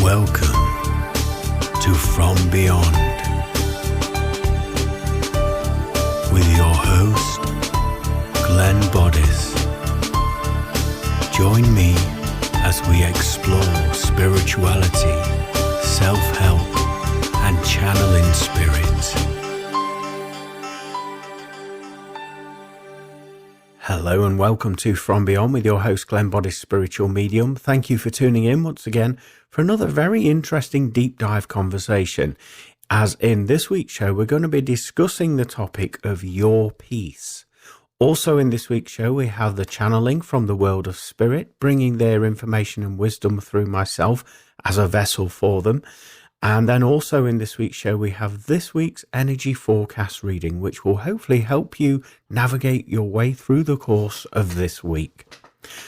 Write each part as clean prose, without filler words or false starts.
Welcome to From Beyond with your host, Glenn Boddice. Join me as we explore spirituality, self-help, and channeling spirits. Hello and welcome to From Beyond with your host, Glenn Boddice, spiritual medium. Thank you for tuning in once again for another very interesting deep dive conversation. As in this week's show, we're going to be discussing the topic of your peace. Also in this week's show, we have the channeling from the world of spirit, bringing their information and wisdom through myself as a vessel for them. And then also in this week's show, we have this week's energy forecast reading, which will hopefully help you navigate your way through the course of this week.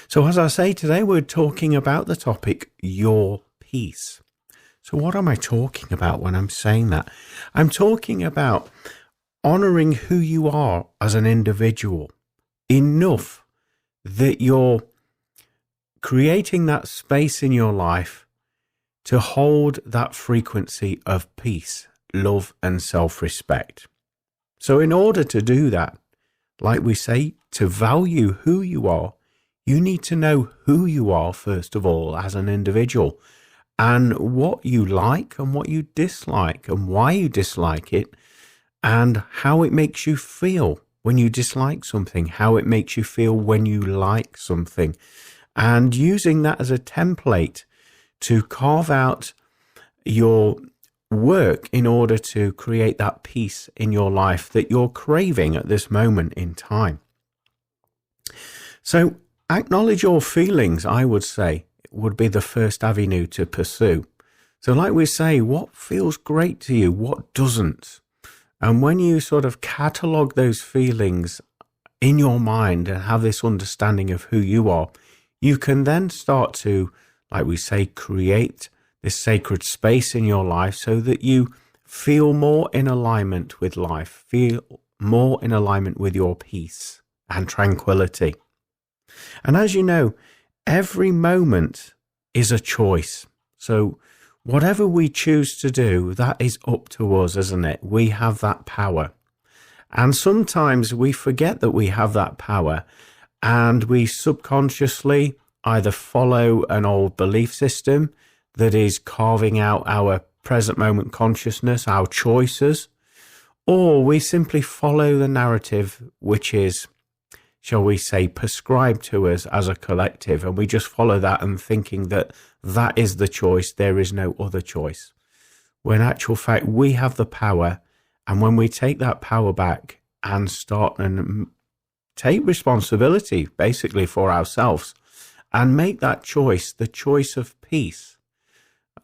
So as I say, today we're talking about the topic, your peace. So what am I talking about when I'm saying that? I'm talking about honoring who you are as an individual enough that you're creating that space in your life to hold that frequency of peace, love, and self-respect. So in order to do that, like we say, to value who you are, you need to know who you are, first of all, as an individual, and what you like and what you dislike and why you dislike it, and how it makes you feel when you dislike something, how it makes you feel when you like something, and using that as a template to carve out your work in order to create that peace in your life that you're craving at this moment in time. So acknowledge your feelings, I would say, would be the first avenue to pursue. So like we say, what feels great to you, what doesn't? And when you sort of catalogue those feelings in your mind and have this understanding of who you are, you can then start to, like we say, create this sacred space in your life so that you feel more in alignment with life, feel more in alignment with your peace and tranquility. And as you know, every moment is a choice. So whatever we choose to do, that is up to us, isn't it? We have that power. And sometimes we forget that we have that power and we subconsciously either follow an old belief system that is carving out our present moment consciousness, our choices, or we simply follow the narrative which is, shall we say, prescribed to us as a collective, and we just follow that and thinking that that is the choice, there is no other choice. When in actual fact, we have the power, and when we take that power back and start and take responsibility basically for ourselves, and make that choice, the choice of peace.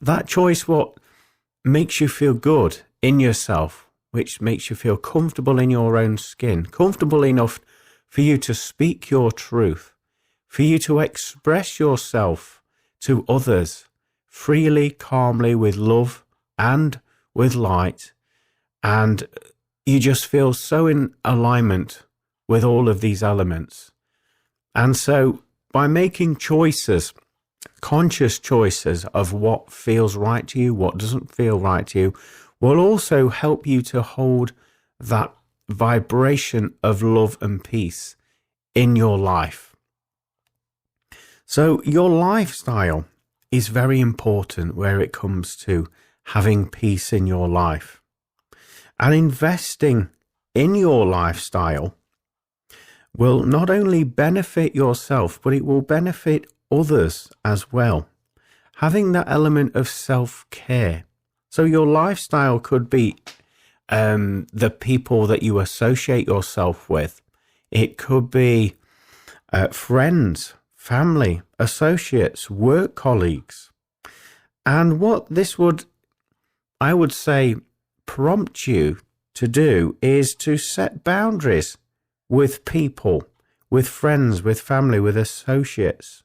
That choice what makes you feel good in yourself, which makes you feel comfortable in your own skin, comfortable enough for you to speak your truth, for you to express yourself to others freely, calmly, with love and with light. And you just feel so in alignment with all of these elements. And so by making choices, conscious choices of what feels right to you, what doesn't feel right to you, will also help you to hold that vibration of love and peace in your life. So your lifestyle is very important where it comes to having peace in your life. And investing in your lifestyle will not only benefit yourself, but it will benefit others as well. Having that element of self-care. So your lifestyle could be the people that you associate yourself with. It could be friends, family, associates, work colleagues. And what this would, I would say, prompt you to do is to set boundaries with people, with friends, with family, with associates.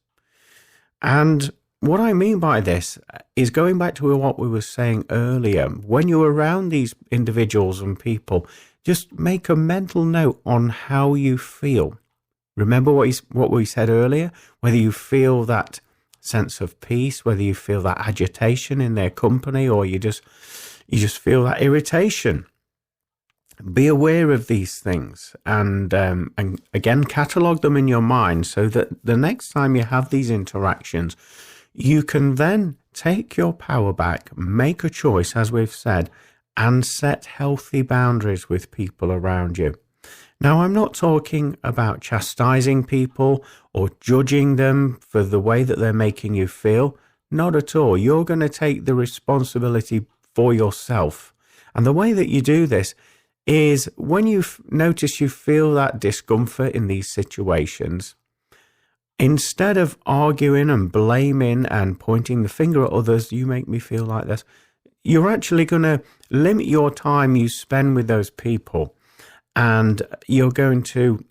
And what I mean by this is going back to what we were saying earlier. When you're around these individuals and people, just make a mental note on how you feel. Remember what we said earlier, whether you feel that sense of peace, whether you feel that agitation in their company, or you just feel that irritation. Be aware of these things, and again, catalog them in your mind so that the next time you have these interactions, you can then take your power back, make a choice, as we've said, and set healthy boundaries with people around you. Now, I'm not talking about chastising people or judging them for the way that they're making you feel. Not at all. You're going to take the responsibility for yourself. And the way that you do this is when you notice you feel that discomfort in these situations, instead of arguing and blaming and pointing the finger at others, you make me feel like this, you're actually going to limit your time you spend with those people, and you're going to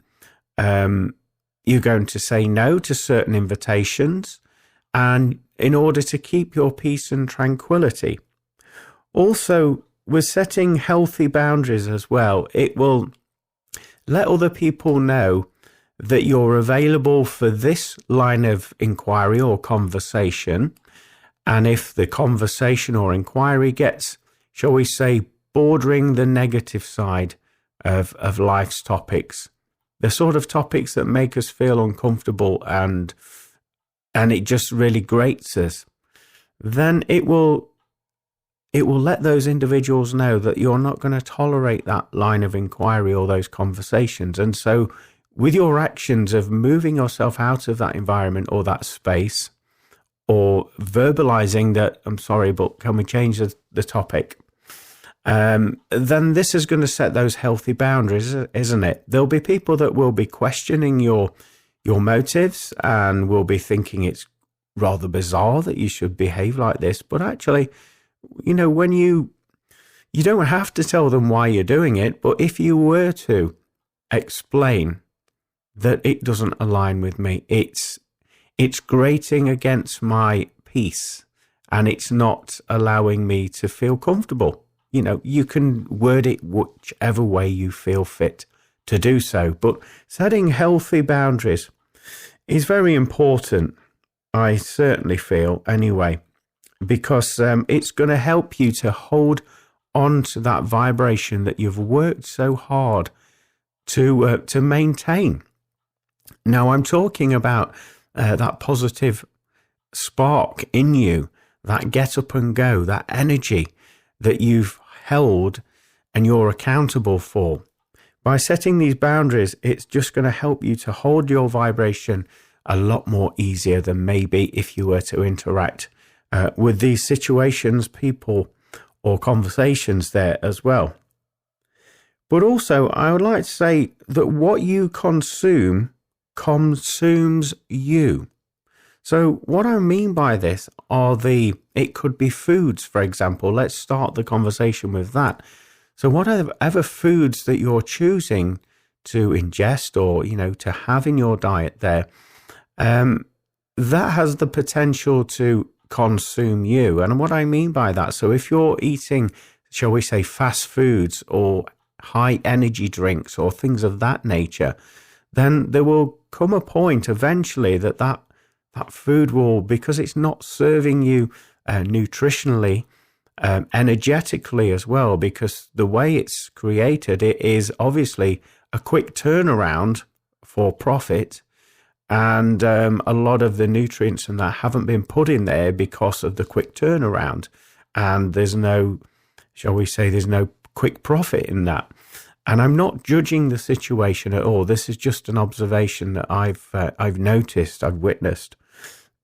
say no to certain invitations, and in order to keep your peace and tranquility. Also, with setting healthy boundaries as well, it will let other people know that you're available for this line of inquiry or conversation. And if the conversation or inquiry gets, shall we say, bordering the negative side of life's topics, the sort of topics that make us feel uncomfortable and it just really grates us, then it will let those individuals know that you're not going to tolerate that line of inquiry or those conversations. And so with your actions of moving yourself out of that environment or that space, or verbalizing that, I'm sorry, but can we change the topic? Then this is going to set those healthy boundaries, isn't it? There'll be people that will be questioning your motives and will be thinking it's rather bizarre that you should behave like this. But actually, when you don't have to tell them why you're doing it, but if you were to explain that it doesn't align with me, it's grating against my peace, and it's not allowing me to feel comfortable. You can word it whichever way you feel fit to do so, but setting healthy boundaries is very important, I certainly feel anyway, because it's going to help you to hold on to that vibration that you've worked so hard to maintain. Now, I'm talking about that positive spark in you, that get up and go, that energy that you've held and you're accountable for. By setting these boundaries, it's just going to help you to hold your vibration a lot more easier than maybe if you were to interact with these situations, people, or conversations there as well. But also, I would like to say that what you consumes you. So what I mean by this it could be foods, for example. Let's start the conversation with that. So whatever foods that you're choosing to ingest or, to have in your diet there, that has the potential to consume you. And what I mean by that, so if you're eating, shall we say, fast foods or high energy drinks or things of that nature, then there will come a point eventually that food will, because it's not serving you nutritionally, energetically as well, because the way it's created, it is obviously a quick turnaround for profit, and a lot of the nutrients and that haven't been put in there because of the quick turnaround, and there's no quick profit in that. And I'm not judging the situation at all. This is just an observation that I've noticed, I've witnessed.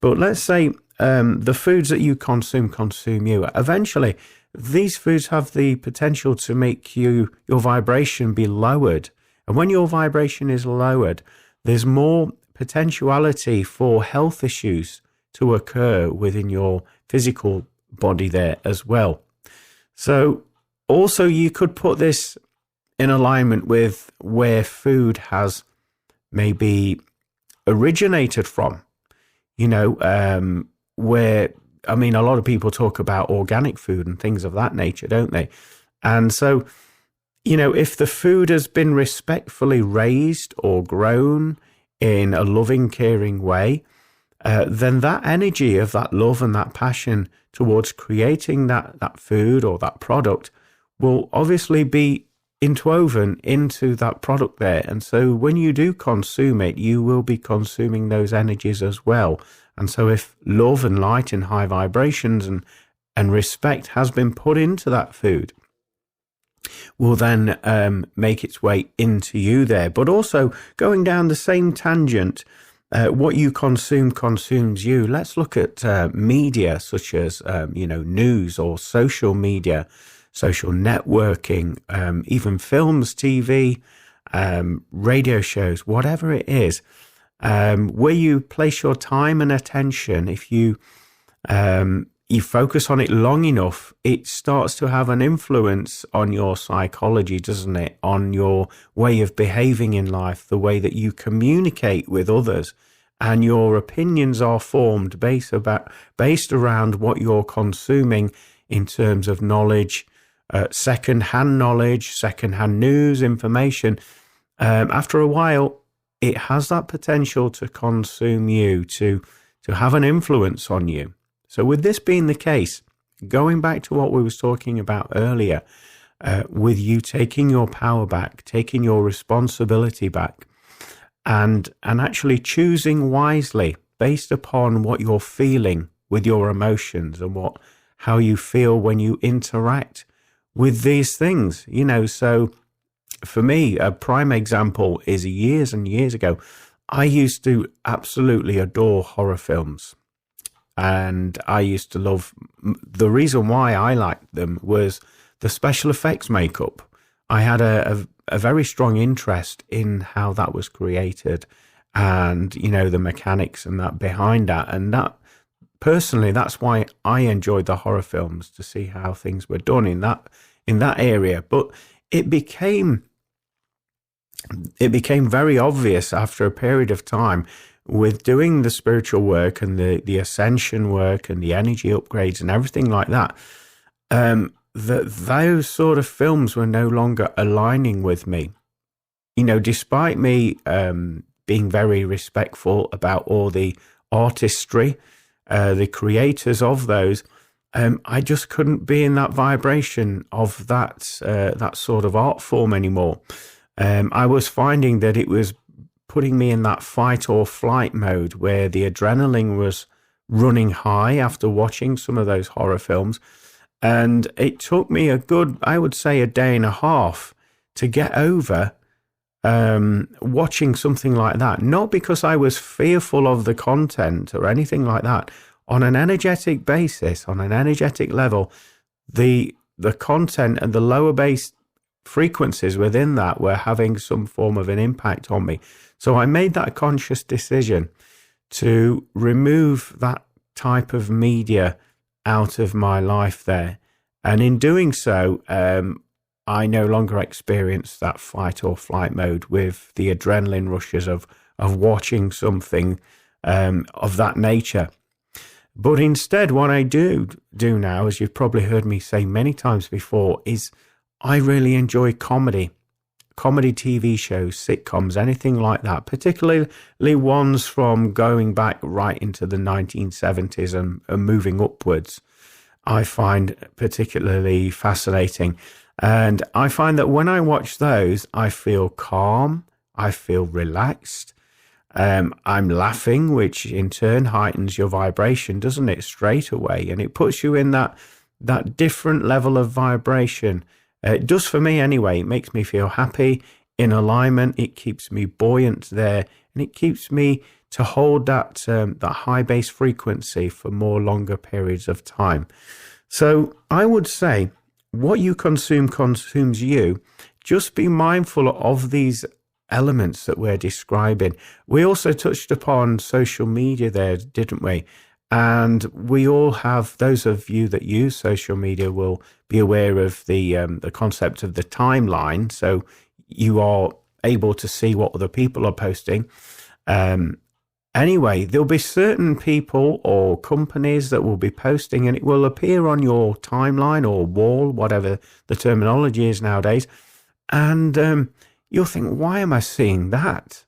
But let's say the foods that you consume you. Eventually, these foods have the potential to make your vibration be lowered. And when your vibration is lowered, there's more potentiality for health issues to occur within your physical body there as well. So also you could put this in alignment with where food has maybe originated from, where, a lot of people talk about organic food and things of that nature, don't they? And so, if the food has been respectfully raised or grown in a loving, caring way, then that energy of that love and that passion towards creating that food or that product will obviously be interwoven into that product there. And so when you do consume it, you will be consuming those energies as well. And so if love and light and high vibrations and respect has been put into that food, will then make its way into you there. But also going down the same tangent, what you consume consumes you. Let's look at media such as, news or social media, social networking, even films, TV, radio shows, whatever it is, where you place your time and attention. If you focus on it long enough, it starts to have an influence on your psychology, doesn't it? On your way of behaving in life, the way that you communicate with others, and your opinions are formed based around what you're consuming in terms of knowledge, second-hand knowledge, second-hand news, information. After a while, it has that potential to consume you, to have an influence on you. So with this being the case, going back to what we was talking about earlier, with you taking your power back, taking your responsibility back, and actually choosing wisely based upon what you're feeling with your emotions and how you feel when you interact with these things. So for me, a prime example is years and years ago, I used to absolutely adore horror films. And I used to love, the reason why I liked them was the special effects makeup. I had a very strong interest in how that was created and, the mechanics and that behind that. And that, personally, that's why I enjoyed the horror films, to see how things were done in that area. But it became very obvious after a period of time, with doing the spiritual work and the ascension work and the energy upgrades and everything like that, that those sort of films were no longer aligning with me. Despite me being very respectful about all the artistry, the creators of those, I just couldn't be in that vibration of that sort of art form anymore. I was finding that it was putting me in that fight or flight mode where the adrenaline was running high after watching some of those horror films. And it took me a good, I would say, a day and a half to get over watching something like that. Not because I was fearful of the content or anything like that. On an energetic basis, on an energetic level, the content and the lower base frequencies within that were having some form of an impact on me. So I made that conscious decision to remove that type of media out of my life there. And in doing so, I no longer experience that fight or flight mode with the adrenaline rushes of watching something of that nature. But instead, what I do now, as you've probably heard me say many times before, is I really enjoy comedy TV shows, sitcoms, anything like that, particularly ones from going back right into the 1970s and moving upwards. I find particularly fascinating. And I find that when I watch those, I feel calm, I feel relaxed. I'm laughing, which in turn heightens your vibration, doesn't it, straight away? And it puts you in that different level of vibration. It does for me anyway. It makes me feel happy, in alignment. It keeps me buoyant there, and it keeps me to hold that high base frequency for more longer periods of time. So I would say what you consume consumes you. Just be mindful of these elements that we're describing. We also touched upon social media there, didn't we? And we all have, those of you that use social media will be aware of the concept of the timeline. So you are able to see what other people are posting. Anyway, there'll be certain people or companies that will be posting, and it will appear on your timeline or wall, whatever the terminology is nowadays. And you'll think, why am I seeing that?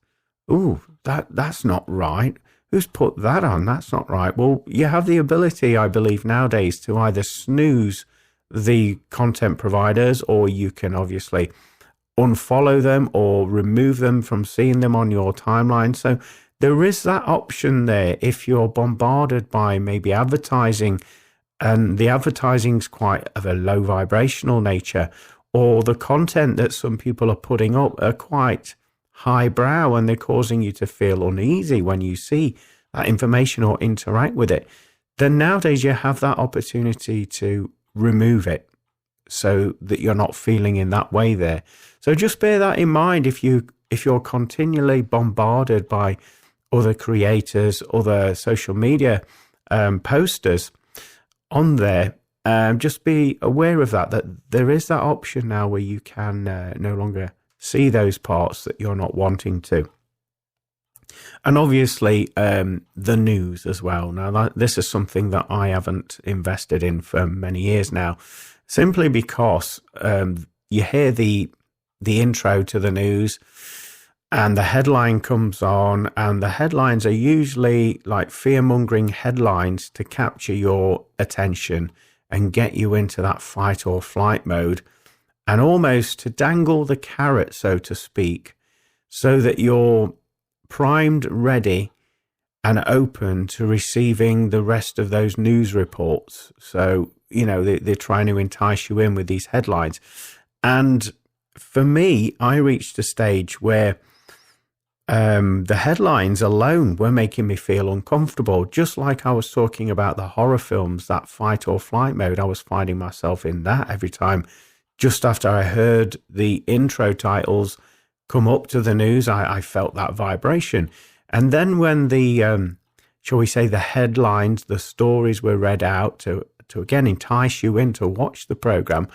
Ooh, that's not right. who's put that on? That's not right. Well, you have the ability, I believe, nowadays to either snooze the content providers, or you can obviously unfollow them or remove them from seeing them on your timeline. So there is that option there if you're bombarded by maybe advertising, and the advertising's quite of a low vibrational nature, or the content that some people are putting up are quite highbrow and they're causing you to feel uneasy when you see that information or interact with it. Then nowadays you have that opportunity to remove it so that you're not feeling in that way there. So just bear that in mind if you're continually bombarded by other creators, other social media posters on there. Just be aware of that there is that option now where you can no longer see those parts that you're not wanting to. And obviously the news as well. Now this is something that I haven't invested in for many years now, simply because you hear the intro to the news and the headline comes on, and the headlines are usually like fear-mongering headlines to capture your attention and get you into that fight or flight mode, and almost to dangle the carrot, so to speak, so that you're primed, ready, and open to receiving the rest of those news reports. So, they're trying to entice you in with these headlines. And for me, I reached a stage where the headlines alone were making me feel uncomfortable. Just like I was talking about the horror films, that fight or flight mode, I was finding myself in that every time. Just after I heard the intro titles come up to the news, I felt that vibration. And then when the, shall we say, the headlines, the stories were read out to again entice you in to watch the program,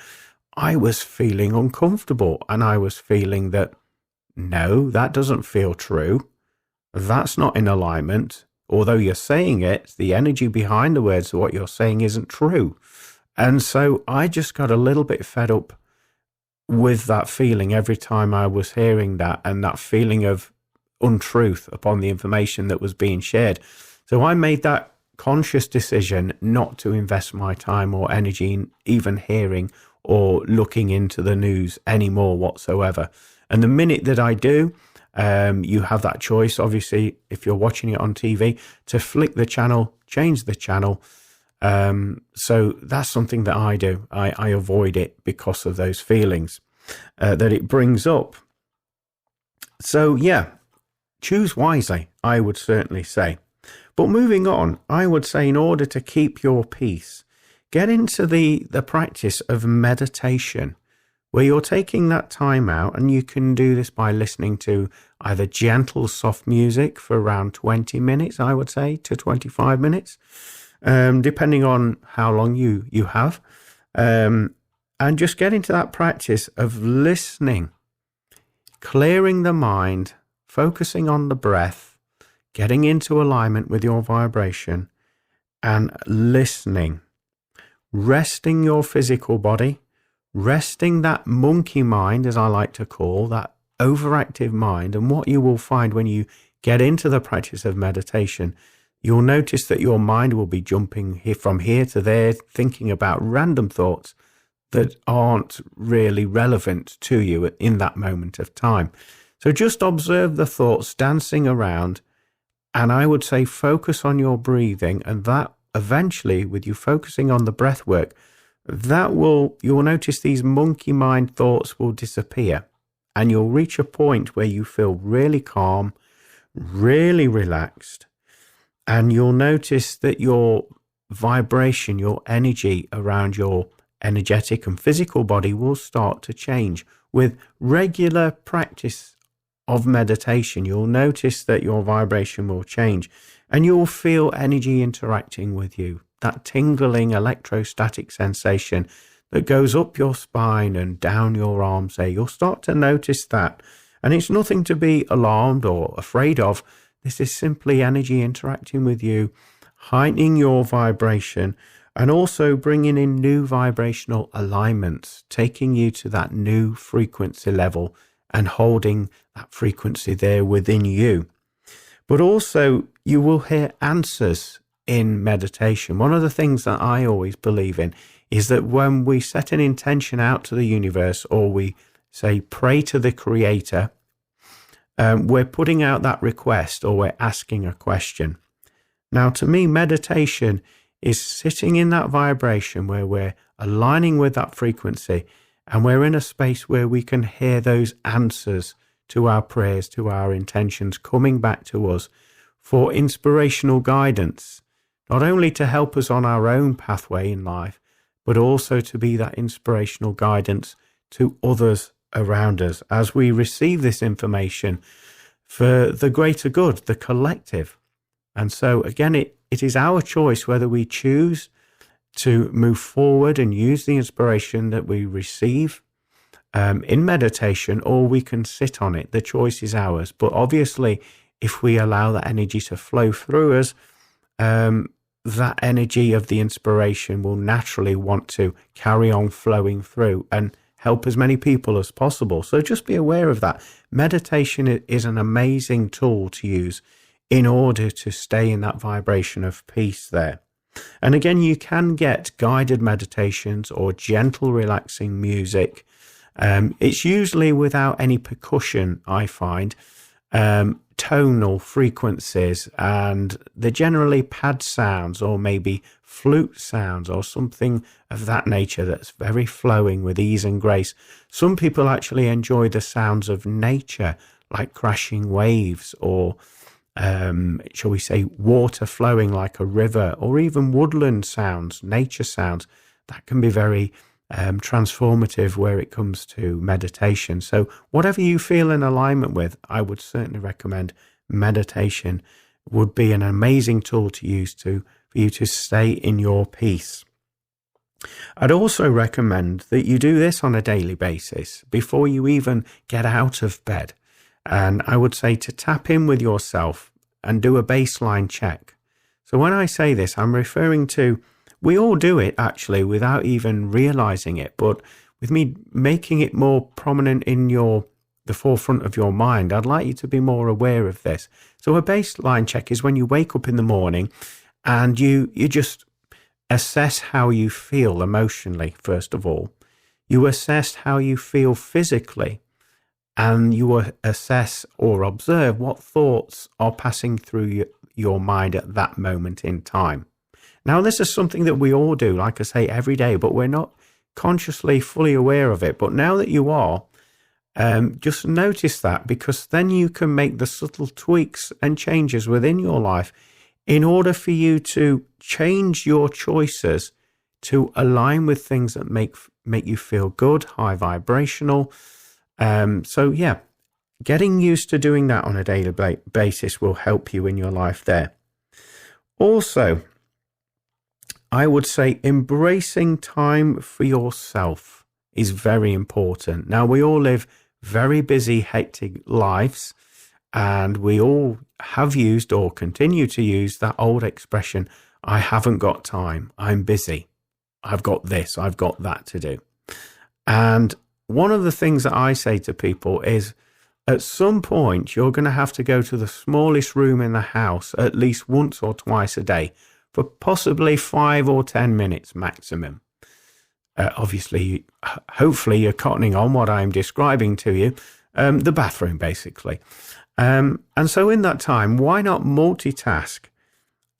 I was feeling uncomfortable, and I was feeling that, no, that doesn't feel true. That's not in alignment. Although you're saying it, the energy behind the words of what you're saying isn't true. And so I just got a little bit fed up with that feeling every time I was hearing that, and that feeling of untruth upon the information that was being shared. So I made that conscious decision not to invest my time or energy in even hearing or looking into the news anymore whatsoever. And the minute that I do, you have that choice, obviously, if you're watching it on TV, to flick the channel, change the channel. So that's something that I do. I avoid it because of those feelings that it brings up. So yeah, choose wisely, I would certainly say. But moving on, I would say, in order to keep your peace, get into the practice of meditation, where you're taking that time out, and you can do this by listening to either gentle, soft music for around 20 minutes, I would say, to 25 minutes, depending on how long you have. And just get into that practice of listening, clearing the mind, focusing on the breath, getting into alignment with your vibration, and listening, resting your physical body, resting that monkey mind, as I like to call, that overactive mind. And what you will find when you get into the practice of meditation, you'll notice that your mind will be jumping from here to there, thinking about random thoughts that aren't really relevant to you in that moment of time. So just observe the thoughts dancing around, and I would say focus on your breathing, and that eventually, with you focusing on the breath work, you'll notice these monkey mind thoughts will disappear, and you'll reach a point where you feel really calm, really relaxed, and you'll notice that your vibration, your energy around your energetic and physical body will start to change. With regular practice of meditation, you'll notice that your vibration will change, and you'll feel energy interacting with you. That tingling electrostatic sensation that goes up your spine and down your arms there, you'll start to notice that. And it's nothing to be alarmed or afraid of. This is simply energy interacting with you, heightening your vibration, and also bringing in new vibrational alignments, taking you to that new frequency level and holding that frequency there within you. But also you will hear answers in meditation. One of the things that I always believe in is that when we set an intention out to the universe, or we say pray to the Creator, we're putting out that request, or we're asking a question. Now, to me, meditation is sitting in that vibration where we're aligning with that frequency, and we're in a space where we can hear those answers to our prayers, to our intentions, coming back to us for inspirational guidance, not only to help us on our own pathway in life, but also to be that inspirational guidance to others around us as we receive this information for the greater good, the collective. And so again, it is our choice whether we choose to move forward and use the inspiration that we receive in meditation, or we can sit on it. The choice is ours. But obviously, if we allow that energy to flow through us, that energy of the inspiration will naturally want to carry on flowing through and help as many people as possible. So just be aware of that. Meditation is an amazing tool to use in order to stay in that vibration of peace there. And again, you can get guided meditations or gentle, relaxing music. It's usually without any percussion, I find, tonal frequencies, and they're generally pad sounds or maybe flute sounds or something of that nature that's very flowing with ease and grace. Some people actually enjoy the sounds of nature, like crashing waves, or shall we say water flowing like a river, or even woodland sounds, nature sounds. That can be very transformative where it comes to meditation. So whatever you feel in alignment with, I would certainly recommend meditation. Would be an amazing tool to use for you to stay in your peace. I'd also recommend that you do this on a daily basis before you even get out of bed. And I would say to tap in with yourself and do a baseline check. So when I say this, I'm referring to, we all do it actually without even realizing it, but with me making it more prominent in the forefront of your mind, I'd like you to be more aware of this. So a baseline check is when you wake up in the morning and you just assess how you feel emotionally, first of all. You assess how you feel physically, and you assess or observe what thoughts are passing through your mind at that moment in time. Now, this is something that we all do, like I say, every day, but we're not consciously fully aware of it. But now that you are, just notice that, because then you can make the subtle tweaks and changes within your life in order for you to change your choices to align with things that make you feel good, high vibrational. So yeah, getting used to doing that on a daily basis will help you in your life there. Also, I would say embracing time for yourself is very important. Now, we all live very busy, hectic lives, and we all have used or continue to use that old expression, I haven't got time, I'm busy, I've got this, I've got that to do. And one of the things that I say to people is, at some point, you're going to have to go to the smallest room in the house at least once or twice a day for possibly 5 or 10 minutes maximum. Obviously, hopefully you're cottoning on what I'm describing to you, the bathroom basically. And so in that time, why not multitask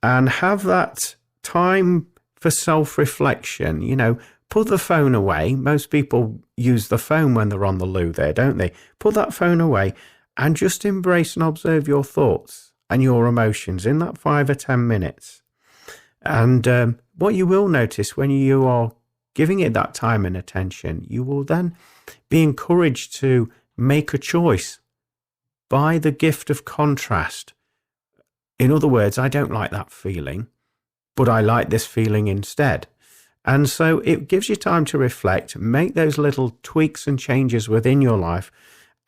and have that time for self-reflection? You know, put the phone away. Most people use the phone when they're on the loo there, don't they? Put that phone away and just embrace and observe your thoughts and your emotions in that 5 or 10 minutes. And what you will notice when you are giving it that time and attention, you will then be encouraged to make a choice by the gift of contrast. In other words, I don't like that feeling, but I like this feeling instead. And so it gives you time to reflect, make those little tweaks and changes within your life.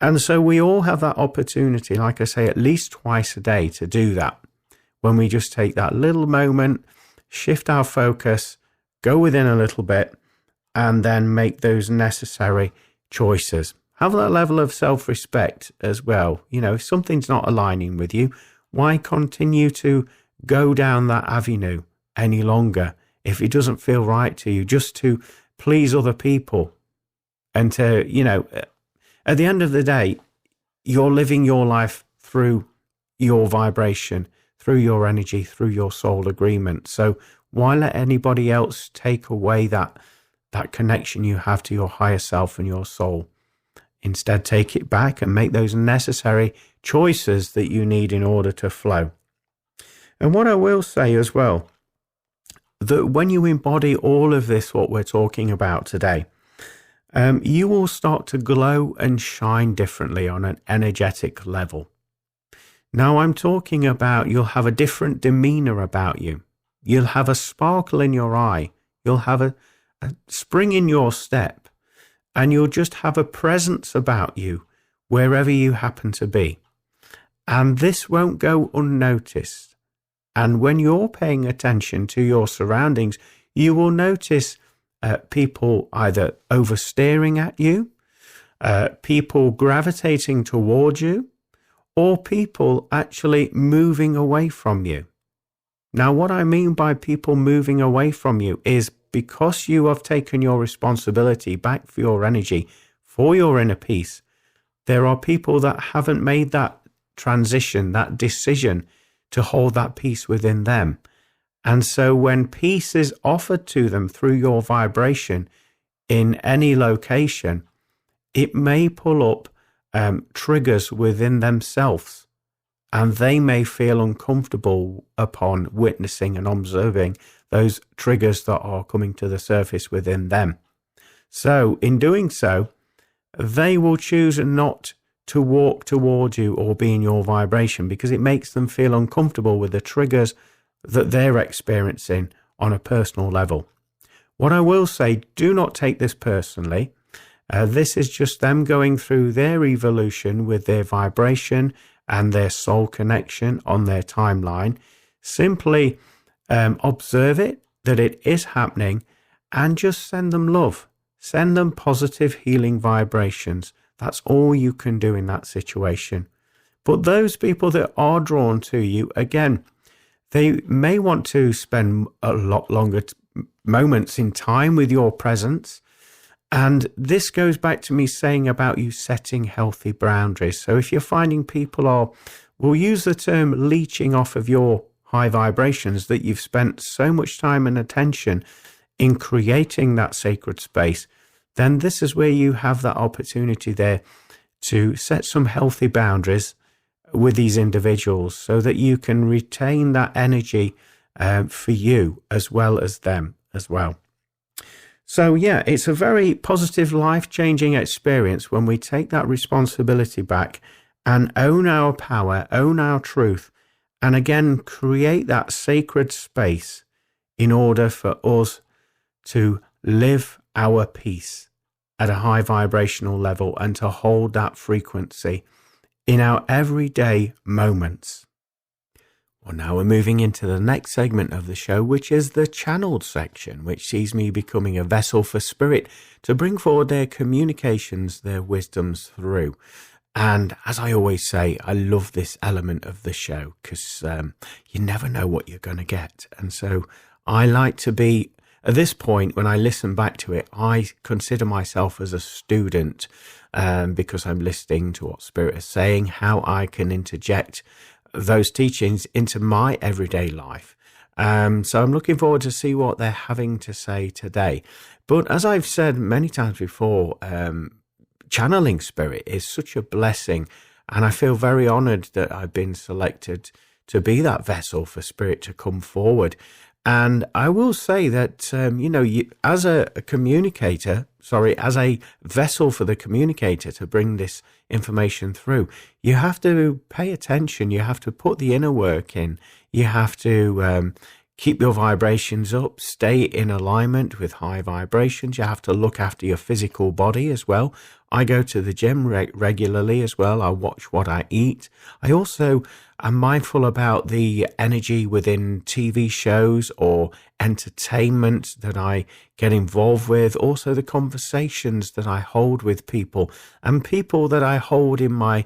And so we all have that opportunity, like I say, at least twice a day to do that. When we just take that little moment, shift our focus, go within a little bit, and then make those necessary choices. Have that level of self-respect as well. You know, if something's not aligning with you, Why continue to go down that avenue any longer if it doesn't feel right to you, just to please other people? And to, at the end of the day, you're living your life through your vibration, through your energy, through your soul agreement. So why let anybody else take away that connection you have to your higher self and your soul? Instead, take it back and make those necessary choices that you need in order to flow. And what I will say as well, that when you embody all of this, what we're talking about today, you will start to glow and shine differently on an energetic level. Now, I'm talking about you'll have a different demeanor about you. You'll have a sparkle in your eye. You'll have a spring in your step. And you'll just have a presence about you wherever you happen to be. And this won't go unnoticed. And when you're paying attention to your surroundings, you will notice people either overstaring at you, people gravitating towards you, or people actually moving away from you. Now, what I mean by people moving away from you is because you have taken your responsibility back for your energy, for your inner peace, there are people that haven't made that transition, that decision to hold that peace within them. And so when peace is offered to them through your vibration in any location, it may pull up triggers within themselves, and they may feel uncomfortable upon witnessing and observing those triggers that are coming to the surface within them. So in doing so, they will choose not to walk towards you or be in your vibration because it makes them feel uncomfortable with the triggers that they're experiencing on a personal level. What I will say, do not take this personally. This is just them going through their evolution with their vibration and their soul connection on their timeline. Simply observe it, that it is happening, and just send them love. Send them positive healing vibrations. That's all you can do in that situation. But those people that are drawn to you, again, they may want to spend a lot longer moments in time with your presence. And this goes back to me saying about you setting healthy boundaries. So if you're finding people we'll use the term leeching off of your high vibrations, that you've spent so much time and attention in creating that sacred space, then this is where you have that opportunity there to set some healthy boundaries with these individuals so that you can retain that energy for you as well as them as well. So yeah, it's a very positive, life-changing experience when we take that responsibility back and own our power, own our truth, and again, create that sacred space in order for us to live our peace at a high vibrational level and to hold that frequency in our everyday moments. Well, now we're moving into the next segment of the show, which is the channeled section, which sees me becoming a vessel for spirit to bring forward their communications, their wisdoms through. And as I always say, I love this element of the show because you never know what you're going to get. And so I like to be, at this point, when I listen back to it, I consider myself as a student because I'm listening to what Spirit is saying, how I can interject those teachings into my everyday life. So I'm looking forward to see what they're having to say today. But as I've said many times before, channeling Spirit is such a blessing, and I feel very honored that I've been selected to be that vessel for Spirit to come forward. And I will say that, as a communicator, as a vessel for the communicator to bring this information through, you have to pay attention. You have to put the inner work in. You have to keep your vibrations up, stay in alignment with high vibrations. You have to look after your physical body as well. I go to the gym regularly as well. I watch what I eat. I also am mindful about the energy within TV shows or entertainment that I get involved with. Also the conversations that I hold with people and people that I hold in my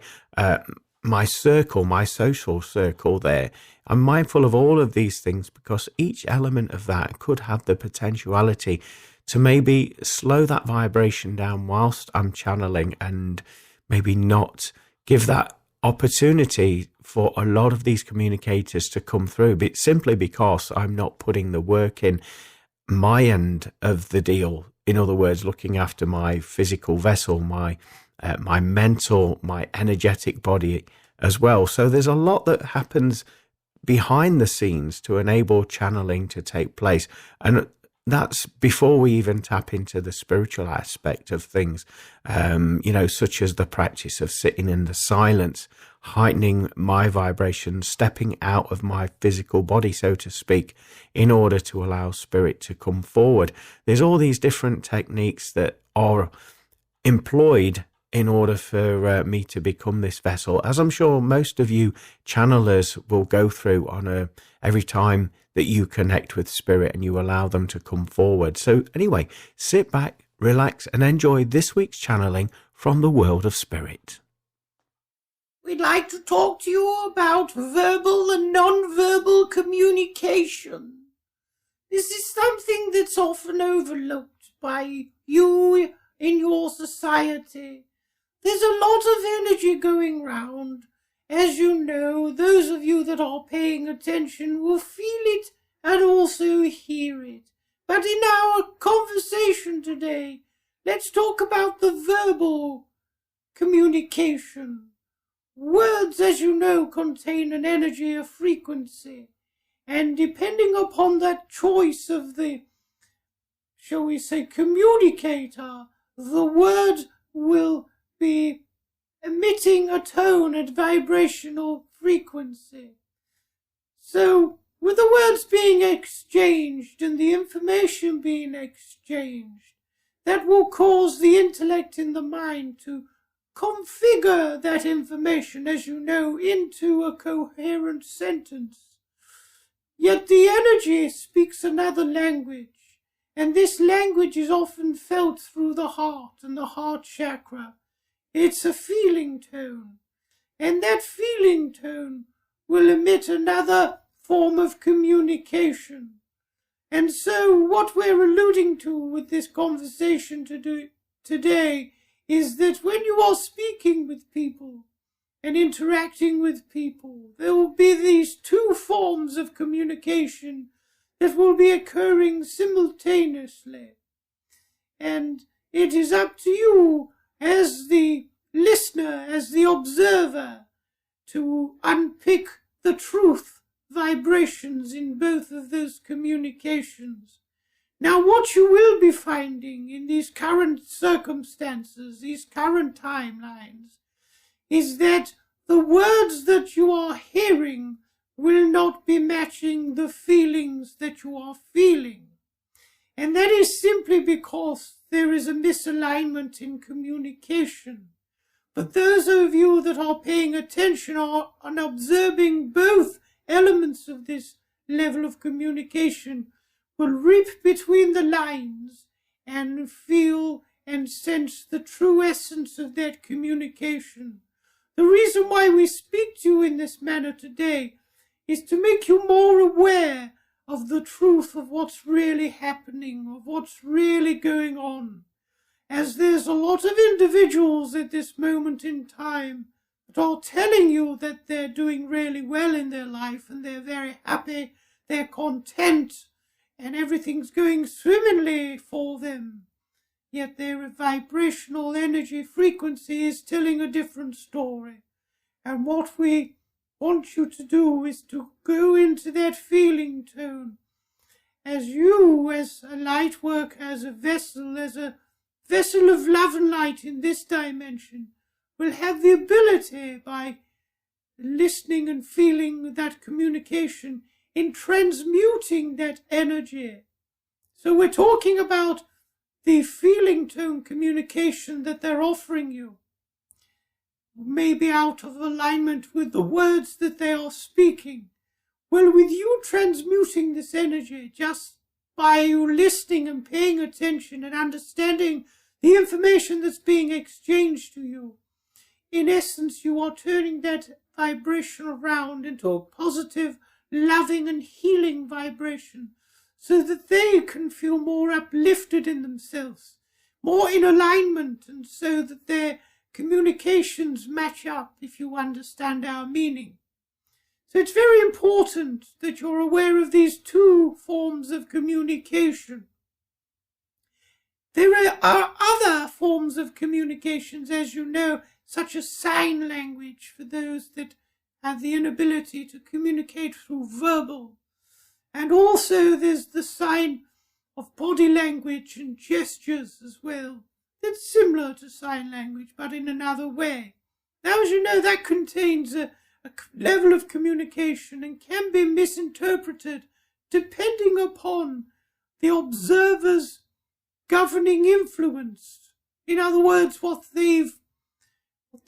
my circle, my social circle there. I'm mindful of all of these things because each element of that could have the potentiality to maybe slow that vibration down whilst I'm channeling, and maybe not give that opportunity for a lot of these communicators to come through, but simply because I'm not putting the work in my end of the deal. In other words, looking after my physical vessel, my mental, my energetic body as well. So there's a lot that happens behind the scenes to enable channeling to take place. And that's before we even tap into the spiritual aspect of things, such as the practice of sitting in the silence, heightening my vibrations, stepping out of my physical body, so to speak, in order to allow spirit to come forward. There's all these different techniques that are employed in order for me to become this vessel, as I'm sure most of you channelers will go through on every time that you connect with spirit and you allow them to come forward. So anyway, sit back, relax, and enjoy this week's channeling from the world of spirit. We'd like to talk to you about verbal and non-verbal communication. This is something that's often overlooked by you in your society. There's a lot of energy going round. As you know, those of you that are paying attention will feel it and also hear it. But in our conversation today, let's talk about the verbal communication. Words, as you know, contain an energy, a frequency, and depending upon that choice of the, shall we say, communicator, the word will be emitting a tone and vibrational frequency. So, with the words being exchanged and the information being exchanged, that will cause the intellect in the mind to configure that information, as you know, into a coherent sentence. Yet the energy speaks another language, and this language is often felt through the heart and the heart chakra. It's a feeling tone, and that feeling tone will emit another form of communication. And so what we're alluding to with this conversation today is that when you are speaking with people and interacting with people, there will be these two forms of communication that will be occurring simultaneously. And it is up to you as the listener, as the observer, to unpick the truth vibrations in both of those communications. Now, what you will be finding in these current circumstances, these current timelines, is that the words that you are hearing will not be matching the feelings that you are feeling. And that is simply because there is a misalignment in communication. But those of you that are paying attention are observing both elements of this level of communication will read between the lines and feel and sense the true essence of that communication. The reason why we speak to you in this manner today is to make you more aware of the truth of what's really happening, of what's really going on. As there's a lot of individuals at this moment in time that are telling you that they're doing really well in their life and they're very happy, they're content, and everything's going swimmingly for them. Yet their vibrational energy frequency is telling a different story. And what we want you to do is to go into that feeling tone. As you, as a light worker, as a vessel of love and light in this dimension, will have the ability, by listening and feeling that communication, in transmuting that energy. So we're talking about the feeling tone communication that they're offering you. Maybe out of alignment with the words that they are speaking. Well, with you transmuting this energy, just by you listening and paying attention and understanding the information that's being exchanged to you, in essence, you are turning that vibration around into a positive, loving and healing vibration, so that they can feel more uplifted in themselves, more in alignment, and so that their communications match up, if you understand our meaning. So it's very important that you're aware of these two forms of communication. There are other forms of communications, as you know, such as sign language for those that have the inability to communicate through verbal. And also there's the sign of body language and gestures as well. That's similar to sign language, but in another way. Now, as you know, that contains a level of communication and can be misinterpreted depending upon the observer's governing influence. In other words, what they've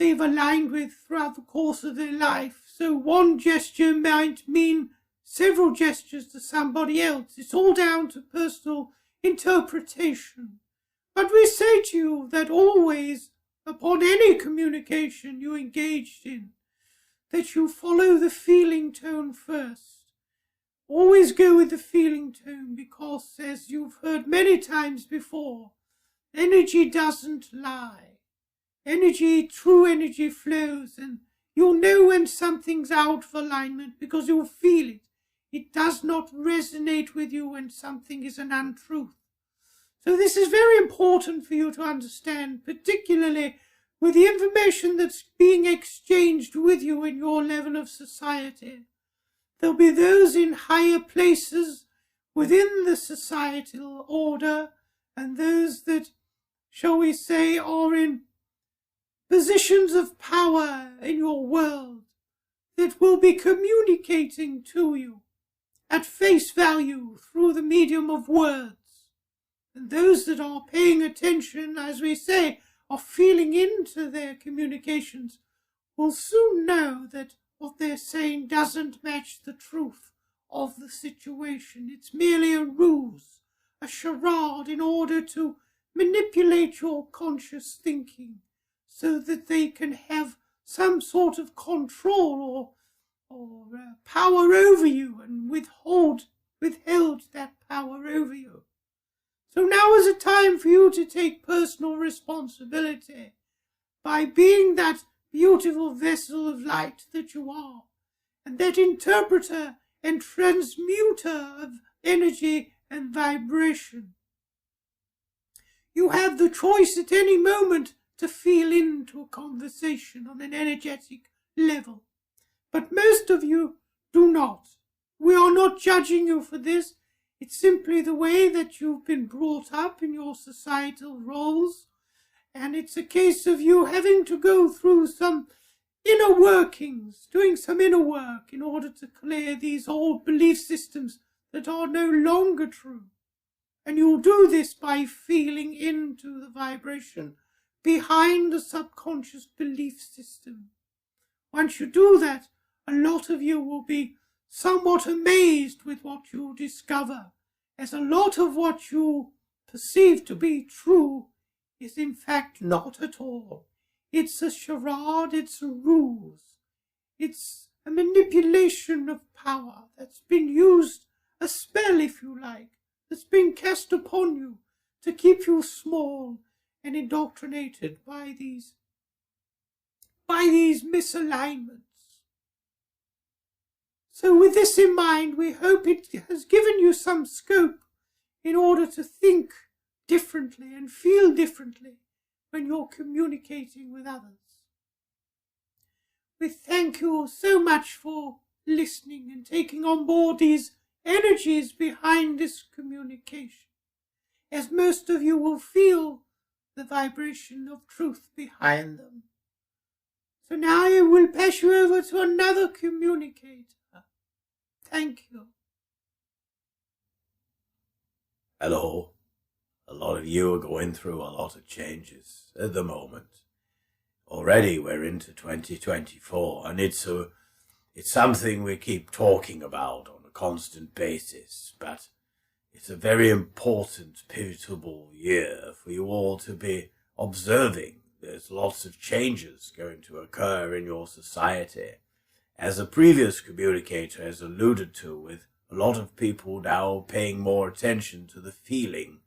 aligned with throughout the course of their life. So one gesture might mean several gestures to somebody else. It's all down to personal interpretation. But we say to you that always, upon any communication you engaged in, that you follow the feeling tone first. Always go with the feeling tone, because, as you've heard many times before, energy doesn't lie. True energy flows, and you'll know when something's out of alignment because you'll feel it. It does not resonate with you when something is an untruth. So this is very important for you to understand, particularly with the information that's being exchanged with you in your level of society. There'll be those in higher places within the societal order, and those that, shall we say, are in positions of power in your world that will be communicating to you at face value through the medium of words. And those that are paying attention, as we say, are feeling into their communications, will soon know that what they're saying doesn't match the truth of the situation. It's merely a ruse, a charade in order to manipulate your conscious thinking so that they can have some sort of control or power over you and withheld that power over you. So now is a time for you to take personal responsibility by being that beautiful vessel of light that you are, and that interpreter and transmuter of energy and vibration. You have the choice at any moment to feel into a conversation on an energetic level, but most of you do not. We are not judging you for this. It's simply the way that you've been brought up in your societal roles, and it's a case of you having to go through some inner workings, doing some inner work in order to clear these old belief systems that are no longer true. And you'll do this by feeling into the vibration behind the subconscious belief system. Once you do that, a lot of you will be somewhat amazed with what you'll discover, as a lot of what you perceive to be true is in fact not at all. It's a charade, it's a ruse, it's a manipulation of power that's been used, a spell if you like, that's been cast upon you to keep you small and indoctrinated by these misalignments. So with this in mind, we hope it has given you some scope in order to think differently and feel differently when you're communicating with others. We thank you so much for listening and taking on board these energies behind this communication, as most of you will feel the vibration of truth behind them. So now I will pass you over to another communicator. Thank you. Hello. A lot of you are going through a lot of changes at the moment. Already we're into 2024, and it's something we keep talking about on a constant basis, but it's a very important, pivotal year for you all to be observing there's lots of changes going to occur in your society. As a previous communicator has alluded to, with a lot of people now paying more attention to the feeling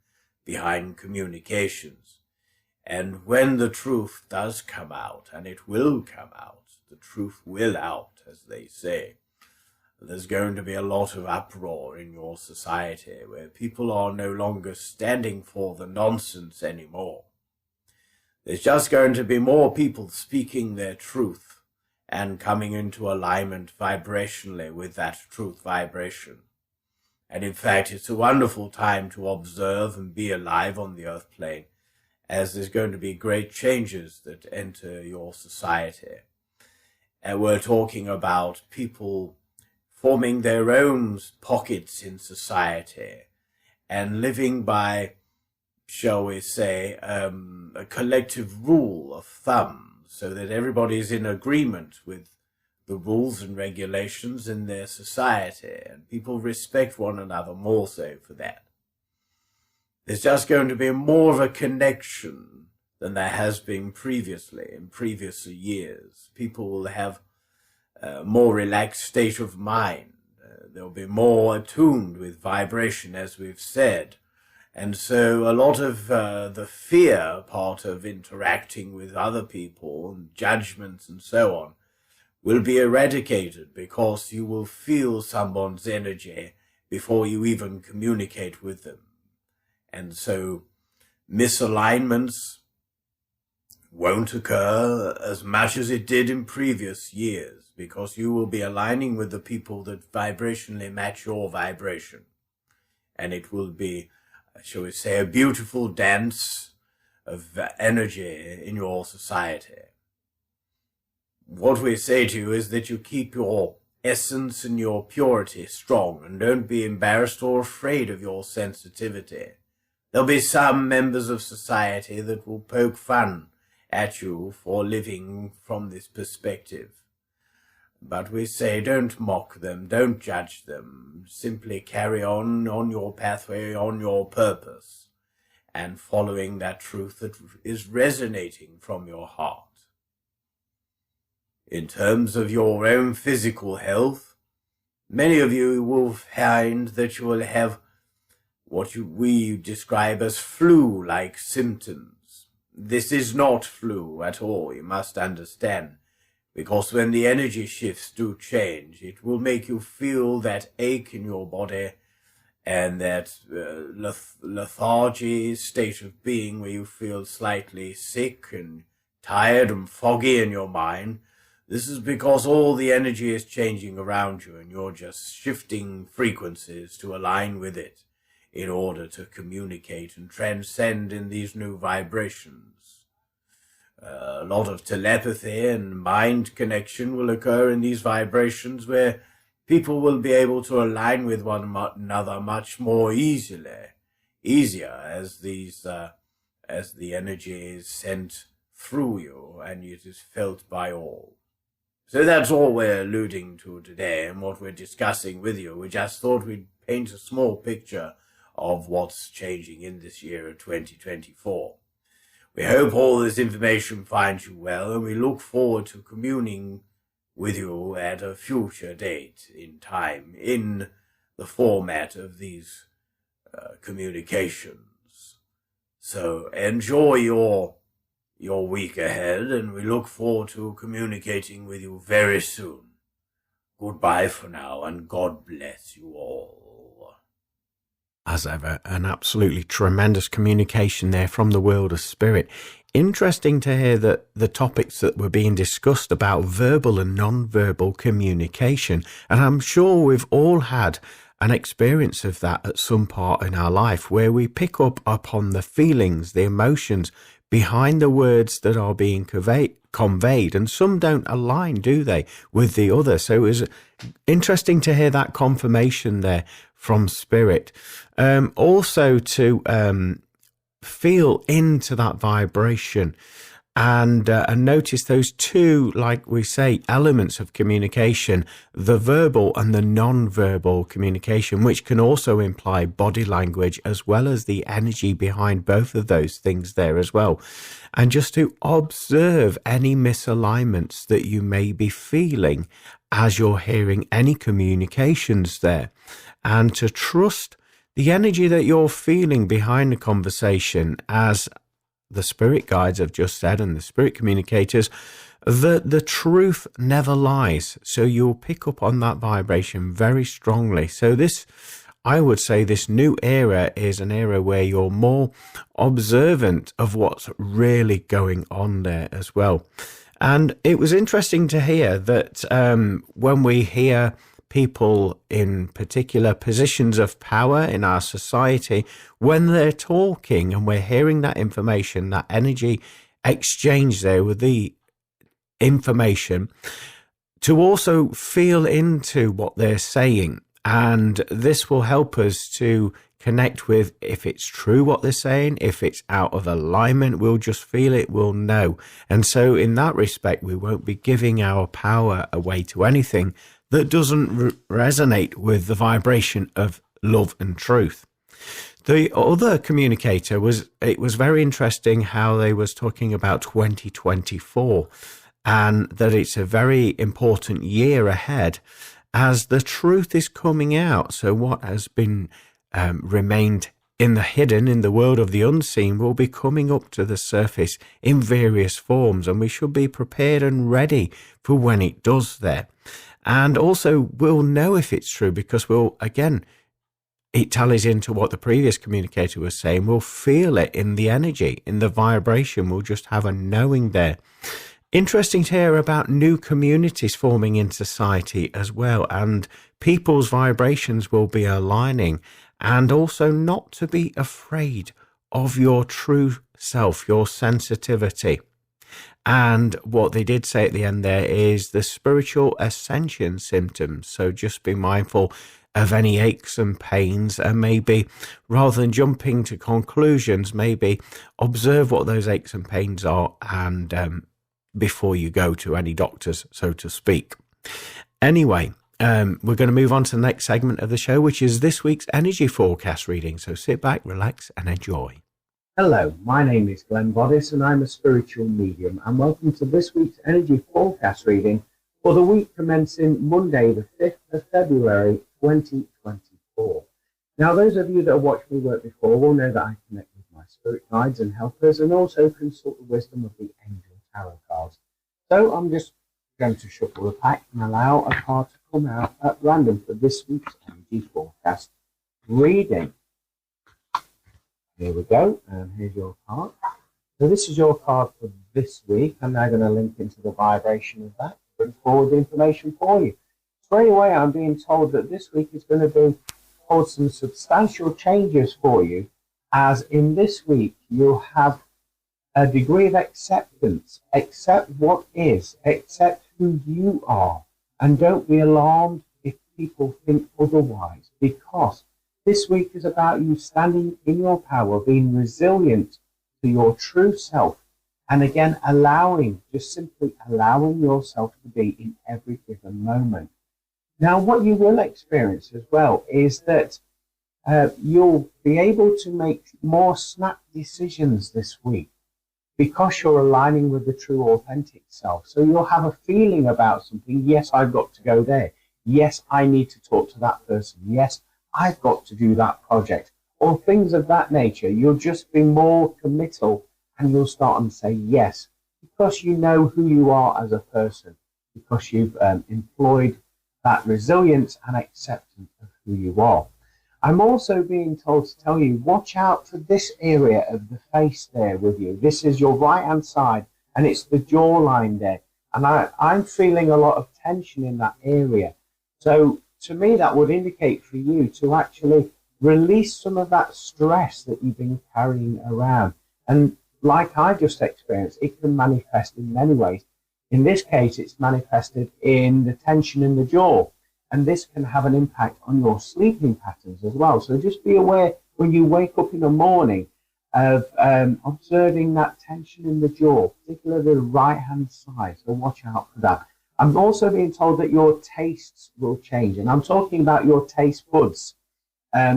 behind communications. And when the truth does come out, and it will come out, the truth will out, as they say, there's going to be a lot of uproar in your society where people are no longer standing for the nonsense anymore. There's just going to be more people speaking their truth and coming into alignment vibrationally with that truth vibration. And in fact, it's a wonderful time to observe and be alive on the earth plane, as there's going to be great changes that enter your society. And we're talking about people forming their own pockets in society and living by, shall we say, a collective rule of thumb, so that everybody is in agreement with the rules and regulations in their society, and people respect one another more so for that. There's just going to be more of a connection than there has been previously in previous years. People will have a more relaxed state of mind. They'll be more attuned with vibration, as we've said. And so a lot of the fear part of interacting with other people and judgments and so on will be eradicated, because you will feel someone's energy before you even communicate with them. And so misalignments won't occur as much as it did in previous years, because you will be aligning with the people that vibrationally match your vibration. And it will be, shall we say, a beautiful dance of energy in your society. What we say to you is that you keep your essence and your purity strong, and don't be embarrassed or afraid of your sensitivity. There'll be some members of society that will poke fun at you for living from this perspective. But we say, don't mock them, don't judge them. Simply carry on your pathway, on your purpose, and following that truth that is resonating from your heart. In terms of your own physical health, many of you will find that you will have what we describe as flu-like symptoms. This is not flu at all, you must understand, because when the energy shifts do change, it will make you feel that ache in your body and that lethargy state of being where you feel slightly sick and tired and foggy in your mind. This is because all the energy is changing around you, and you're just shifting frequencies to align with it in order to communicate and transcend in these new vibrations. A lot of telepathy and mind connection will occur in these vibrations, where people will be able to align with one another much more easier as the energy is sent through you and it is felt by all. So that's all we're alluding to today and what we're discussing with you. We just thought we'd paint a small picture of what's changing in this year of 2024. We hope all this information finds you well, and we look forward to communing with you at a future date in time in the format of these communications. So enjoy your week ahead, and we look forward to communicating with you very soon. Goodbye for now, and God bless you all. As ever, an absolutely tremendous communication there from the world of spirit. Interesting to hear that the topics that were being discussed about verbal and non-verbal communication, and I'm sure we've all had an experience of that at some part in our life, where we pick up upon the feelings, the emotions behind the words that are being conveyed, and some don't align, do they, with the other. So it was interesting to hear that confirmation there from spirit. Also to feel into that vibration and notice those two, like we say, elements of communication, the verbal and the non-verbal communication, which can also imply body language as well as the energy behind both of those things there as well. And just to observe any misalignments that you may be feeling as you're hearing any communications there, and to trust the energy that you're feeling behind the conversation, as the spirit guides have just said, and the spirit communicators, that the truth never lies. So you'll pick up on that vibration very strongly. So this, I would say, this new era is an era where you're more observant of what's really going on there as well. And it was interesting to hear that when we hear people in particular positions of power in our society, when they're talking and we're hearing that information, that energy exchange there with the information, to also feel into what they're saying. And this will help us to connect with if it's true what they're saying, if it's out of alignment, we'll just feel it, we'll know. And so in that respect, we won't be giving our power away to anything that doesn't resonate with the vibration of love and truth. The other communicator it was very interesting how they was talking about 2024, and that it's a very important year ahead as the truth is coming out. So what has been remained in the hidden, in the world of the unseen, will be coming up to the surface in various forms, and we should be prepared and ready for when it does there. And also we'll know if it's true, because it tallies into what the previous communicator was saying. We'll feel it in the energy, in the vibration. We'll just have a knowing there. Interesting to hear about new communities forming in society as well, and people's vibrations will be aligning, and also not to be afraid of your true self, your sensitivity. And what they did say at the end there is the spiritual ascension symptoms. So just be mindful of any aches and pains, and maybe rather than jumping to conclusions, maybe observe what those aches and pains are, and before you go to any doctors, so to speak. Anyway, we're going to move on to the next segment of the show, which is this week's energy forecast reading. So sit back, relax, and enjoy. Hello, my name is Glenn Boddice, and I'm a spiritual medium, and welcome to this week's energy forecast reading for the week commencing Monday, the 5th of February, 2024. Now, those of you that have watched me work before will know that I connect with my spirit guides and helpers, and also consult the wisdom of the angel tarot cards. So I'm just going to shuffle the pack and allow a card to come out at random for this week's energy forecast reading. Here we go, and here's your card. So this is your card for this week. I'm now going to link into the vibration of that, bring forward the information for you. Straight away, I'm being told that this week is going to hold some substantial changes for you, as in this week you'll have a degree of acceptance. Accept what is, accept who you are, and don't be alarmed if people think otherwise, because this week is about you standing in your power, being resilient to your true self, and again, just simply allowing yourself to be in every given moment. Now, what you will experience as well is that you'll be able to make more snap decisions this week because you're aligning with the true authentic self. So you'll have a feeling about something. Yes, I've got to go there. Yes, I need to talk to that person. Yes, I've got to do that project, or things of that nature. You'll just be more committal, and you'll start and say yes, because you know who you are as a person, because you've employed that resilience and acceptance of who you are. I'm also being told to tell you, watch out for this area of the face there with you. This is your right-hand side, and it's the jawline there. And I'm feeling a lot of tension in that area. So to me, that would indicate for you to actually release some of that stress that you've been carrying around. And like I just experienced, it can manifest in many ways. In this case, it's manifested in the tension in the jaw. And this can have an impact on your sleeping patterns as well. So just be aware when you wake up in the morning, of observing that tension in the jaw, particularly the right hand side. So watch out for that. I'm also being told that your tastes will change, and I'm talking about your taste buds.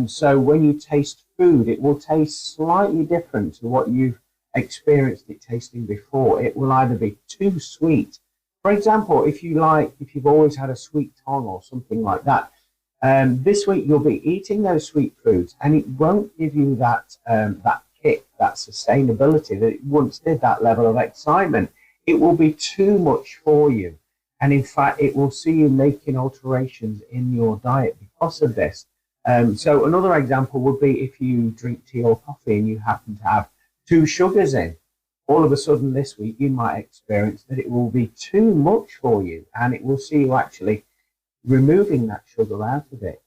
So when you taste food, it will taste slightly different to what you've experienced it tasting before. It will either be too sweet. For example, if you've always had a sweet tongue or something like that, this week you'll be eating those sweet foods, and it won't give you that kick, that sustainability that it once did, that level of excitement. It will be too much for you. And in fact, it will see you making alterations in your diet because of this. So another example would be if you drink tea or coffee and you happen to have 2 sugars in, all of a sudden this week you might experience that it will be too much for you, and it will see you actually removing that sugar out of it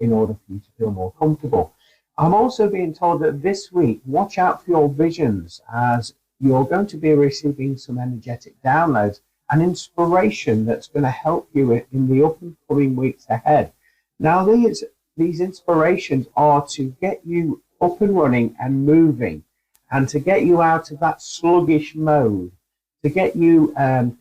in order for you to feel more comfortable. I'm also being told that this week, watch out for your visions, as you're going to be receiving some energetic downloads and inspiration that's going to help you in the up and coming weeks ahead. Now, these inspirations are to get you up and running and moving, and to get you out of that sluggish mode, to get you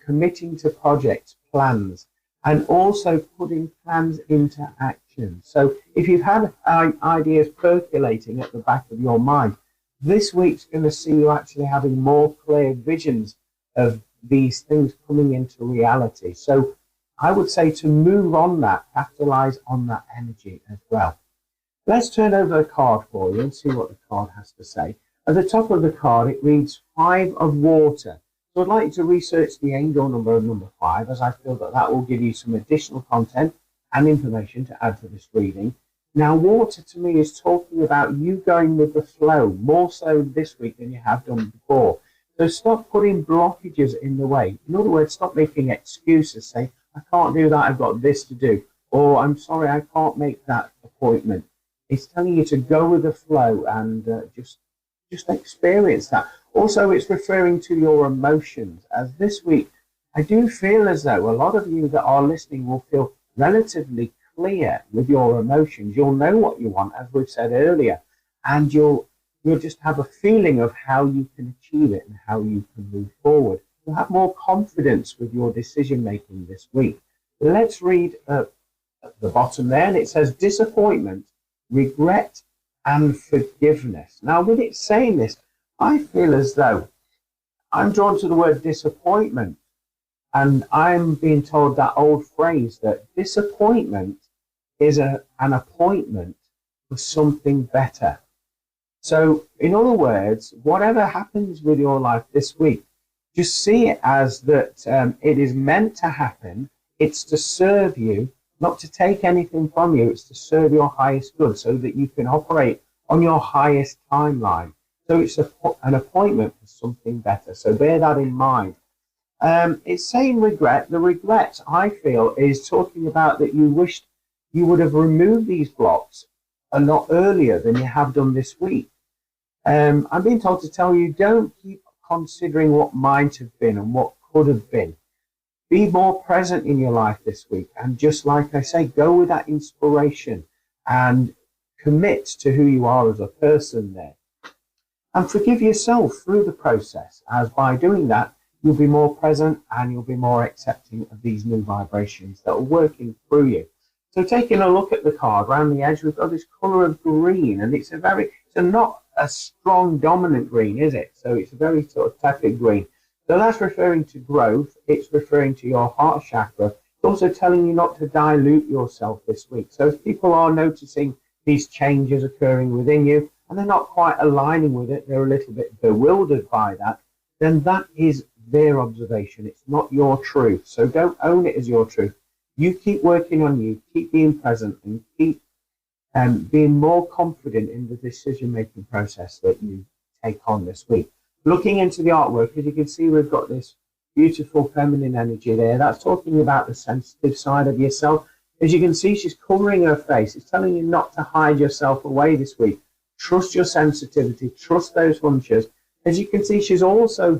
committing to projects, plans, and also putting plans into action. So if you've had ideas percolating at the back of your mind, this week's going to see you actually having more clear visions of these things coming into reality. So I would say to move on that, capitalize on that energy as well. Let's turn over the card for you and see what the card has to say. At the top of the card, it reads 5 of water. So I'd like you to research the angel number of number 5, as I feel that will give you some additional content and information to add to this reading. Now, water to me is talking about you going with the flow, more so this week than you have done before. So stop putting blockages in the way. In other words, stop making excuses. Say, I can't do that, I've got this to do. Or I'm sorry, I can't make that appointment. It's telling you to go with the flow and just experience that. Also, it's referring to your emotions, as this week, I do feel as though a lot of you that are listening will feel relatively clear with your emotions. You'll know what you want, as we've said earlier, and you'll just have a feeling of how you can achieve it and how you can move forward. You'll have more confidence with your decision making this week. Let's read at the bottom there, and it says disappointment, regret, and forgiveness. Now, with it saying this, I feel as though I'm drawn to the word disappointment, and I'm being told that old phrase that disappointment is an appointment for something better. So, in other words, whatever happens with your life this week, just see it as that it is meant to happen. It's to serve you, not to take anything from you. It's to serve your highest good so that you can operate on your highest timeline. So it's an appointment for something better. So bear that in mind. It's saying regret. The regret, I feel, is talking about that you wished you would have removed these blocks a lot earlier than you have done this week. I'm being told to tell you, don't keep considering what might have been and what could have been. Be more present in your life this week. And just like I say, go with that inspiration and commit to who you are as a person there. And forgive yourself through the process, as by doing that, you'll be more present and you'll be more accepting of these new vibrations that are working through you. So taking a look at the card, around the edge, we've got this colour of green, and it's not a strong dominant green, is it? So it's a very sort of tepid green. So that's referring to growth. It's referring to your heart chakra. It's also telling you not to dilute yourself this week. So if people are noticing these changes occurring within you and they're not quite aligning with it, they're a little bit bewildered by that, then that is their observation. It's not your truth. So don't own it as your truth. You keep working on you, keep being present, and keep being more confident in the decision-making process that you take on this week. Looking into the artwork, as you can see, we've got this beautiful feminine energy there. That's talking about the sensitive side of yourself. As you can see, she's covering her face. It's telling you not to hide yourself away this week. Trust your sensitivity. Trust those hunches. As you can see, she's also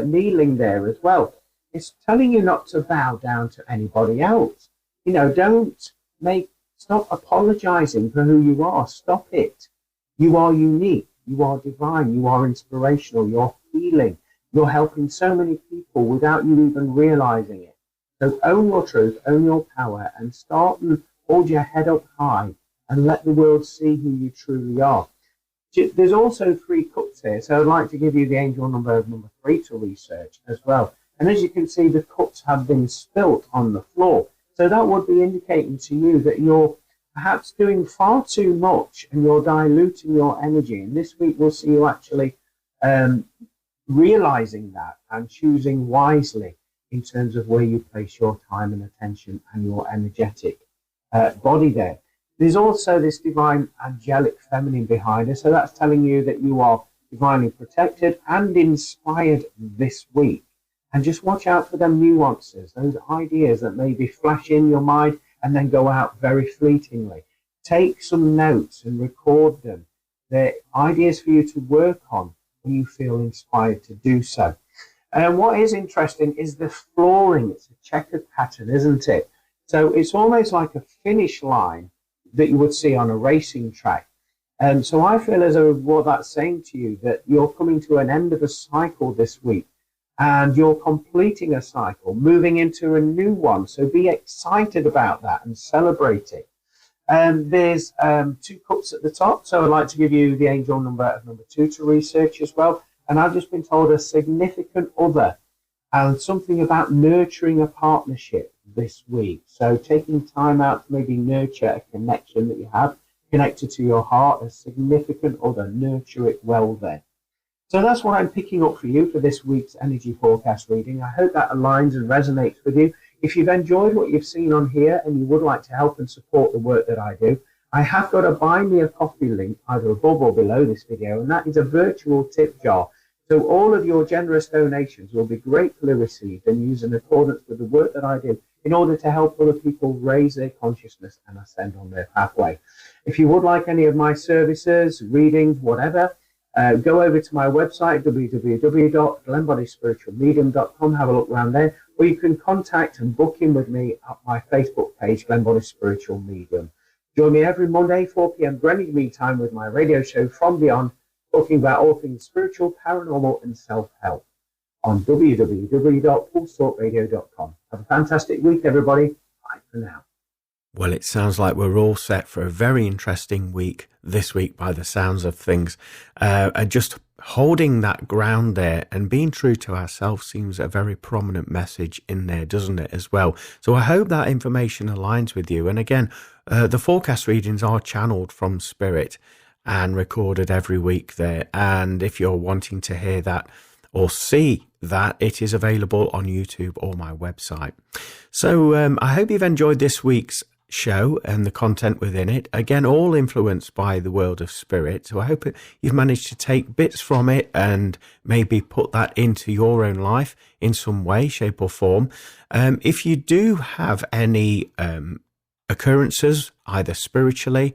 kneeling there as well. It's telling you not to bow down to anybody else. You know, stop apologizing for who you are. Stop it. You are unique. You are divine. You are inspirational. You're healing. You're helping so many people without you even realizing it. So own your truth, own your power, and start and hold your head up high and let the world see who you truly are. There's also 3 cups here, so I'd like to give you the angel number 3 to research as well. And as you can see, the cups have been spilt on the floor. So that would be indicating to you that you're perhaps doing far too much and you're diluting your energy. And this week we'll see you actually realizing that and choosing wisely in terms of where you place your time and attention and your energetic body there. There's also this divine angelic feminine behind us. So that's telling you that you are divinely protected and inspired this week. And just watch out for them nuances, those ideas that maybe flash in your mind and then go out very fleetingly. Take some notes and record them. They're ideas for you to work on when you feel inspired to do so. And what is interesting is the flooring. It's a checkered pattern, isn't it? So it's almost like a finish line that you would see on a racing track. And so I feel as though what that's saying to you, that you're coming to an end of a cycle this week and you're completing a cycle, moving into a new one. So be excited about that and celebrate it. There's 2 cups at the top. So I'd like to give you the angel number 2 to research as well. And I've just been told a significant other and something about nurturing a partnership this week. So taking time out to maybe nurture a connection that you have connected to your heart, a significant other, nurture it well then. So that's what I'm picking up for you for this week's energy forecast reading. I hope that aligns and resonates with you. If you've enjoyed what you've seen on here and you would like to help and support the work that I do, I have got a buy me a coffee link either above or below this video, and that is a virtual tip jar. So all of your generous donations will be gratefully received and used in accordance with the work that I do in order to help other people raise their consciousness and ascend on their pathway. If you would like any of my services, readings, whatever, go over to my website, www.glennboddicespiritualmedium.com. Have a look around there. Or you can contact and book in with me at my Facebook page, Glenn Boddice Spiritual Medium. Join me every Monday, 4 p.m. Greenwich Mean Time with my radio show From Beyond, talking about all things spiritual, paranormal, and self-help on www.pulsetalkradio.com. Have a fantastic week, everybody. Bye for now. Well, it sounds like we're all set for a very interesting week this week by the sounds of things. And just holding that ground there and being true to ourselves seems a very prominent message in there, doesn't it, as well? So I hope that information aligns with you. And again, the forecast readings are channeled from Spirit and recorded every week there. And if you're wanting to hear that or see that, it is available on YouTube or my website. So I hope you've enjoyed this week's show and the content within it. Again, all influenced by the world of spirit. So I hope you've managed to take bits from it and maybe put that into your own life in some way, shape or form. If you do have any occurrences, either spiritually,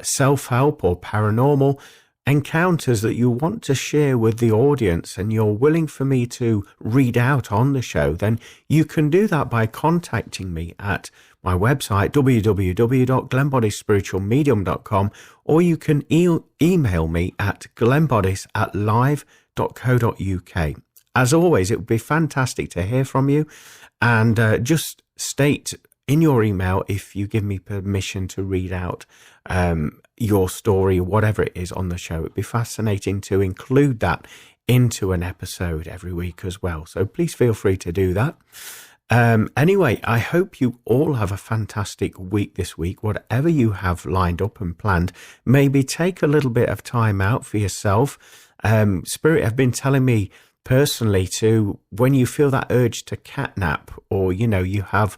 self-help or paranormal encounters that you want to share with the audience and you're willing for me to read out on the show, then you can do that by contacting me at my website, www.glennboddicespiritualmedium.com, or you can email me at glennboddice@live.co.uk. As always, it would be fantastic to hear from you, and just state in your email if you give me permission to read out your story, whatever it is on the show. It'd be fascinating to include that into an episode every week as well. So please feel free to do that. Anyway, I hope you all have a fantastic week this week. Whatever you have lined up and planned, maybe take a little bit of time out for yourself. Spirit have been telling me personally to, when you feel that urge to catnap, or you have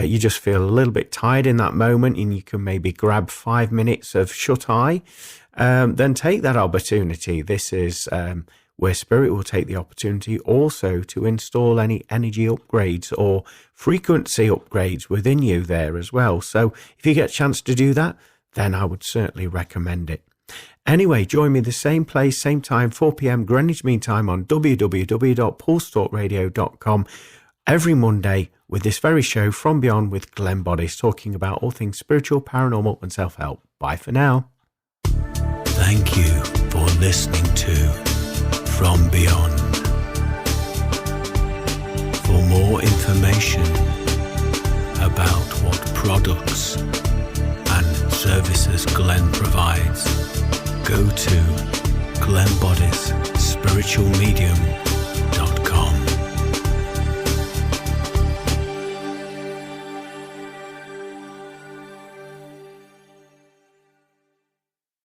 you just feel a little bit tired in that moment and you can maybe grab 5 minutes of shut eye, then take that opportunity. This is where Spirit will take the opportunity also to install any energy upgrades or frequency upgrades within you there as well. So if you get a chance to do that, then I would certainly recommend it. Anyway, join me the same place, same time, 4 p.m. Greenwich Mean Time on www.pulsetalkradio.com every Monday with this very show From Beyond with Glenn Boddice, talking about all things spiritual, paranormal and self-help. Bye for now. Thank you for for listening to From Beyond. For more information about what products and services Glenn provides, go to Glenn Boddice Spiritual Medium